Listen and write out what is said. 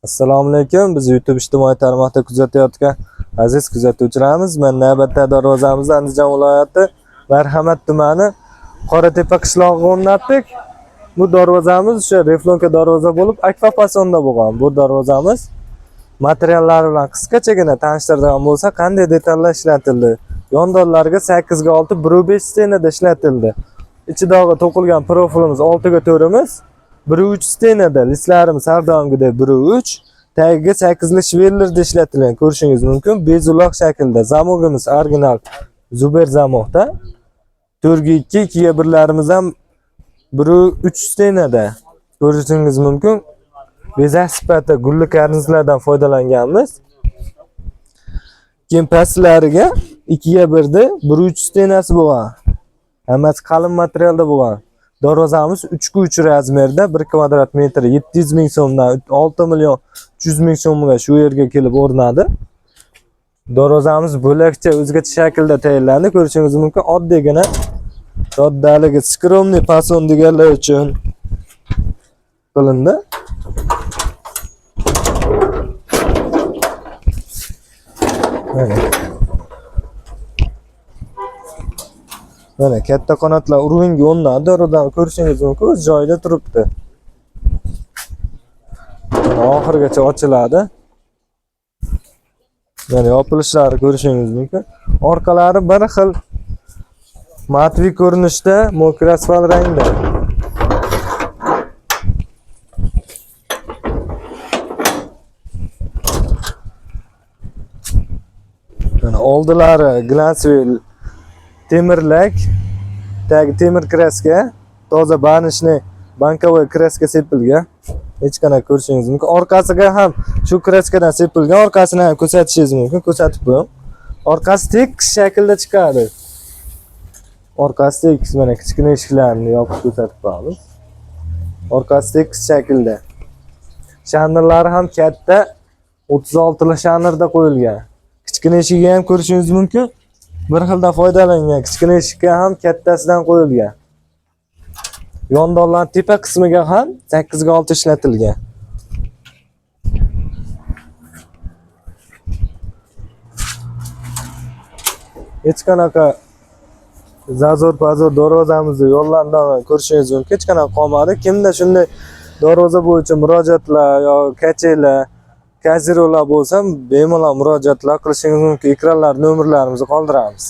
Assalomu alaykum. Biz YouTube ijtimoiy tarmoqda kuzatayotgan aziz kuzatuvchilarimiz. Men navbatdagi darvozamizni Andijon viloyati Marhamat tumani Qoratepa qishlog'iga o'rnatdik. Bu darvozamiz o'sha reflonka darvoza bo'lib, akvapasonda bo'lgan. Bu darvozamiz materiallari bilan qisqachagina tanishtiradigan bo'lsa, qanday detallar ishlatildi. Yondonlarga 8 ga 6 1.5 stenada ishlatildi. Ichidagi to'qilgan profilimiz 6 ga 4imiz 1.3 stenada, listlarimiz har doimgidek 1.3, tagiga 8 li shvellarda ishlatilgan, ko'rishingiz mumkin. Bezuloq shaklda. Zamogimiz original Zuber zamogda. 4 ga 2, 2 ga 1larimiz ham 1.3 stenada, ko'rishingiz mumkin. Bezak sifatida gulli karnizlardan foydalanganmiz. Keyin pastlariga 2 ga 1da 1.3 stenasi bo'lgan. Hammasi qalin materialda bo'lgan. Darvozamiz 3 ga 3 razmerda, 1 kvadrat metr 700 ming so'mdan 6 million 300 ming so'mga shu yerga kelib o'rnadi. Darvozamiz bo'lakcha o'zgacha shaklda tayyorlandi, ko'rishingiz mumkin. Oddiygina soddaligi, skromniy fason deganlar uchun qilindi. Mana katta qanotlar urvinga o'rnadi, darvozadan ko'rishingiz mumkin, o'z joyida turibdi. Oxirigacha ochiladi. Mana yopilishlari ko'rishingiz mumkin. Orqalari bir xil matviy ko'rinishda, mokra asfalt rangda. Mana oldilari glansvel temirlak, tagi temir kraska, toza banishni bankovoy kraska sepilgan. Hech qanaqa ko'rishingiz mumkin. Orqasiga ham shu kraskadan sepilgan, orqasini ham ko'rsatishingiz mumkin. Ko'rsatib qo'ying. Orqasi tekis shaklda chiqadi. Orqasi tekis, mana kichkina eshiklarni yopib ko'rsatib qo'yamiz. Orqasi tekis shaklda. Shanirlari ham katta 36 li shanirda qo'yilgan. Kichkina eshigi ham ko'rishingiz mumkin. Bir xilda foydalangan. Kichkina eshikka ham kattasidan qo'yilgan. Yondonlar tepa qismiga ham 8 ga 6 ishlatilgan. Hech qanaqa zazor-pazor darvozamizni yo'llardan ko'rishingiz mumkin. Hech qanaqa qolmadi. Kimda shunday darvoza bo'yicha murojaatlar yoki kachaylar, kazirolar bo'lsa, bemalol murojaatlar qilishingiz mumkin. Ekranlar nomerlarimizni qoldiramiz.